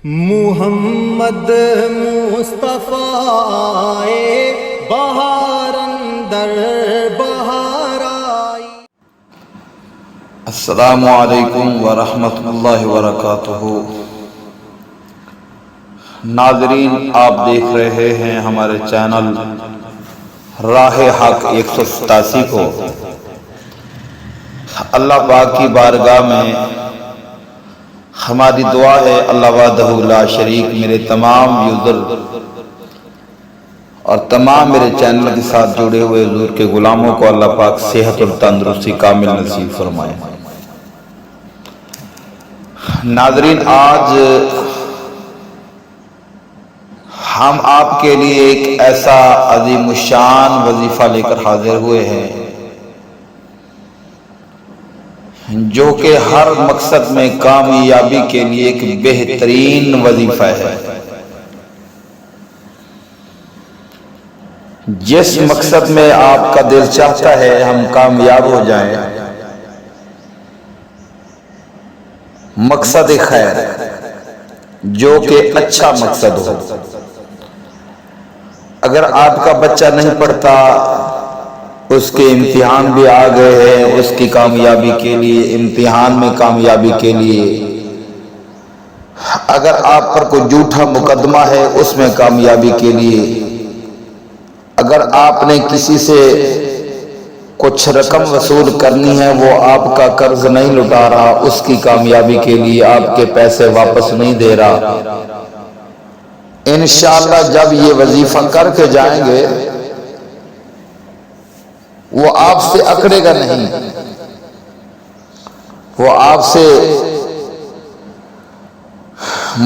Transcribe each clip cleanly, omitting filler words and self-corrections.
محمد مصطفیٰ بہار اندر بہار آئی۔ السلام علیکم ورحمۃ اللہ وبرکاتہ۔ ناظرین، آپ دیکھ رہے ہیں ہمارے چینل راہ حق 187 کو۔ اللہ پاک کی بارگاہ میں ہماری دعا ہے اللہ وحدہ لا شریک میرے تمام یوزر اور تمام میرے چینل کے ساتھ جڑے ہوئے حضور کے غلاموں کو اللہ پاک صحت اور تندرستی کامل نصیب فرمائے۔ ناظرین، آج ہم آپ کے لیے ایک ایسا عظیم الشان وظیفہ لے کر حاضر ہوئے ہیں جو کہ ہر مقصد میں کامیابی کے لیے ایک بہترین وظیفہ ہے۔ جس مقصد میں آپ کا دل چاہتا ہے ہم کامیاب ہو جائیں، مقصد خیر جو کہ اچھا مقصد ہو۔ اگر آپ کا بچہ نہیں پڑھتا، اس کے امتحان بھی آ گئے ہیں، اس کی کامیابی کے لیے، امتحان میں کامیابی کے لیے اگر آپ پر کوئی جھوٹا مقدمہ ہے، اس میں کامیابی کے لیے اگر آپ نے کسی سے کچھ رقم وصول کرنی ہے، وہ آپ کا قرض نہیں لٹا رہا، اس کی کامیابی کے لیے آپ کے پیسے واپس نہیں دے رہا، انشاءاللہ جب یہ وظیفہ کر کے جائیں گے وہ آپ سے اکڑے گا نہیں، وہ آپ سے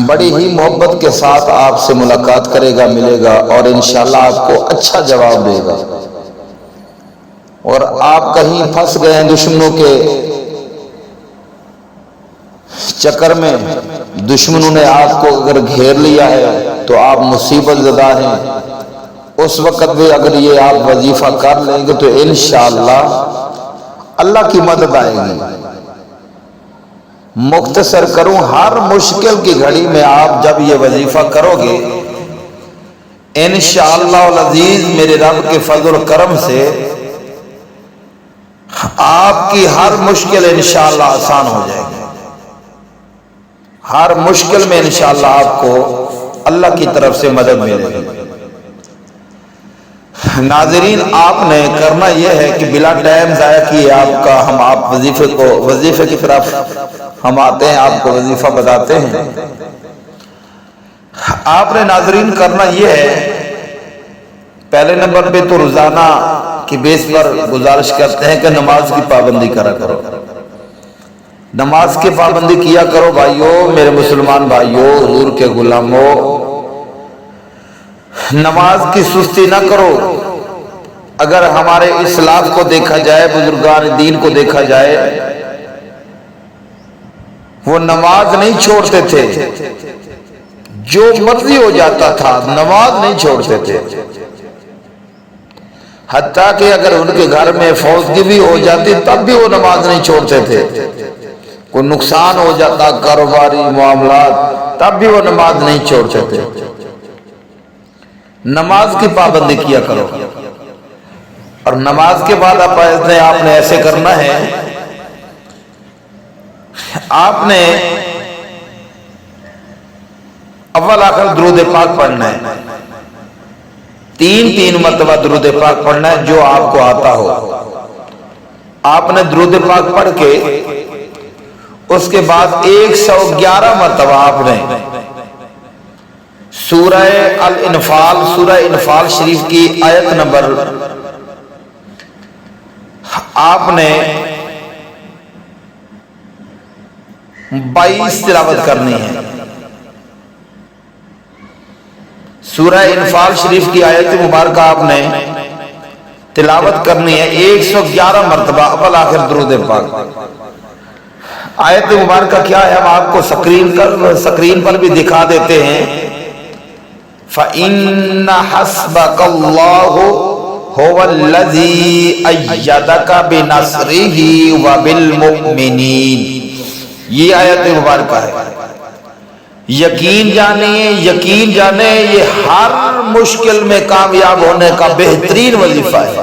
بڑی ہی محبت کے ساتھ آپ سے ملاقات کرے گا، ملے گا، اور انشاءاللہ آپ کو اچھا جواب دے گا۔ اور آپ کہیں پھنس گئے ہیں دشمنوں کے چکر میں، دشمنوں نے آپ کو اگر گھیر لیا ہے تو آپ مصیبت زدہ ہیں، اس وقت بھی اگر یہ آپ وظیفہ کر لیں گے تو انشاءاللہ اللہ کی مدد آئے گی۔ مختصر کروں، ہر مشکل کی گھڑی میں آپ جب یہ وظیفہ کرو گے، انشاءاللہ العزیز میرے رب کے فضل و کرم سے آپ کی ہر مشکل انشاءاللہ آسان ہو جائے گی۔ ہر مشکل میں انشاءاللہ آپ کو اللہ کی طرف سے مدد ملے گی۔ ناظرین، آپ نے کرنا یہ ہے کہ بلا ٹائم ضائع کیے ہم آپ وظیفے کی طرف ہم آتے ہیں، آپ کو وظیفہ بتاتے ہیں۔ آپ نے ناظرین کرنا یہ ہے، پہلے نمبر پہ تو روزانہ کی بیس پر گزارش کرتے ہیں کہ نماز کی پابندی کرا کرو، نماز کی پابندی کیا کرو بھائیو، میرے مسلمان بھائیو، حضور کے غلاموں، نماز کی سستی نہ کرو۔ اگر ہمارے اسلاف کو دیکھا جائے، بزرگان دین کو دیکھا جائے، وہ نماز نہیں چھوڑتے تھے، جو مرضی ہو جاتا تھا نماز نہیں چھوڑتے تھے، حتیٰ کہ اگر ان کے گھر میں فوتگی بھی ہو جاتی تب بھی وہ نماز نہیں چھوڑتے تھے، کوئی نقصان ہو جاتا کاروباری معاملات تب بھی وہ نماز نہیں چھوڑتے تھے۔ نماز کی پابندی کیا کرو، اور نماز کے بعد آپ نے ایسے کرنا ہے، آپ نے اول آخر درود پاک پڑھنا ہے، تین مرتبہ درود پاک پڑھنا ہے جو آپ کو آتا ہو۔ آپ نے درود پاک پڑھ کے اس کے بعد 111 مرتبہ آپ نے سورہ انفال شریف کی آیت نمبر آپ نے 22 تلاوت کرنی ہے۔ سورہ انفال شریف کی آیت مبارکہ آپ نے تلاوت کرنی ہے 111 مرتبہ اول آخر درود پاک۔ آیت مبارکہ کیا ہے ہم آپ کو سکرین پر بھی دکھا دیتے ہیں۔ فَإِنَّ حَسْبَكَ اللَّهُ هُوَ الَّذِي أَيَّدَكَ بِنَصْرِهِ وَبِالْمُؤْمِنِينَ، یہ آیت مبارکہ ہے۔ یقین جانے یہ ہر مشکل میں کامیاب ہونے کا بہترین وظیفہ ہے۔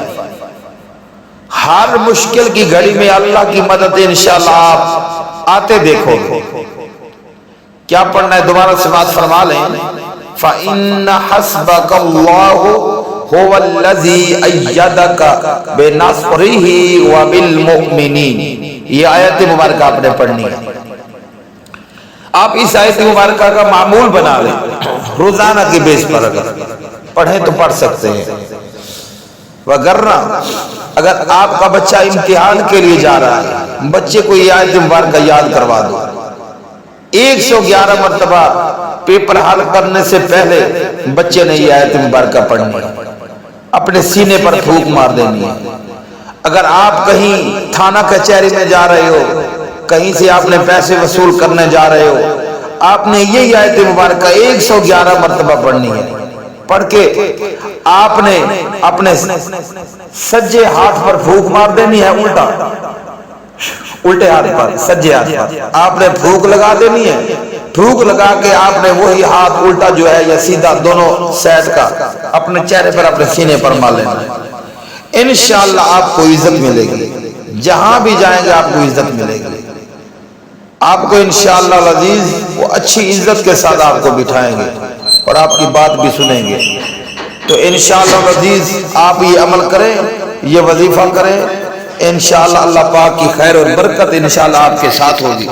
ہر مشکل کی گھڑی میں اللہ کی مدد انشاءاللہ آپ آتے دیکھو گے۔ کیا پڑھنا ہے دوبارہ سماعت فرما لیں۔ فَإِنَّ حَسْبَكَ اللَّهُ هُوَ الَّذِي أَيَّدَكَ بِنَصْرِهِ وَبِالْمُؤْمِنِينَ۔ یہ آیت مبارکہ آپ نے پڑھنی ہے۔ آپ اس آیت مبارکہ کا معمول بنا لیں، روزانہ کی بیس پر اگر پڑھیں تو پڑھ سکتے ہیں، وگرنہ اگر آپ کا بچہ امتحان کے لیے جا رہا ہے، بچے کو یہ آیت مبارکہ یاد کروا دو۔ 111 مرتبہ پیپر حل کرنے سے پہلے بچے نے یہ آیت مبارکہ پڑھنی ہے، اپنے سینے پر پھونک مار دینی ہے۔ اگر آپ کہیں تھانہ کچہری میں جا رہے ہو، کہیں سے آپ نے پیسے وصول کرنے جا رہے ہو، آپ نے یہی آیت مبارکہ 111 مرتبہ پڑھنی ہے۔ پڑھ کے آپ نے اپنے سجے ہاتھ پر پھونک مار دینی ہے، الٹے ہاتھ پر، سجے ہاتھ پر آپ نے پھونک لگا دینی ہے۔ پھونک لگا کے آپ نے وہی ہاتھ الٹا جو ہے یا سیدھا دونوں سائڈ کا اپنے چہرے پر اپنے سینے پر مار لینا ہے۔ انشاءاللہ آپ کو عزت ملے گی، جہاں بھی جائیں گے آپ کو عزت ملے گی۔ آپ کو انشاءاللہ العزیز وہ اچھی عزت کے ساتھ آپ کو بٹھائیں گے اور آپ کی بات بھی سنیں گے۔ تو انشاءاللہ العزیز آپ یہ عمل کریں، یہ وظیفہ کریں، انشاءاللہ اللہ پاک کی خیر اور برکت انشاءاللہ آپ کے ساتھ ہوگی۔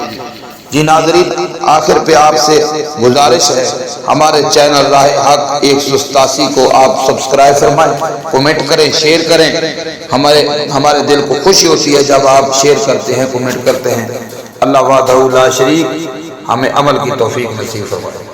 جی ناظرین، آخر پہ آپ سے گزارش ہے، ہمارے چینل راہ حق 187 کو آپ سبسکرائب فرمائیں، کومنٹ کریں، شیئر کریں۔ ہمارے دل کو خوشی ہوتی ہے جب آپ شیئر کرتے ہیں، کومنٹ کرتے ہیں۔ اللہ وحدہ لا شریک ہمیں عمل کی توفیق نصیب فرمائے۔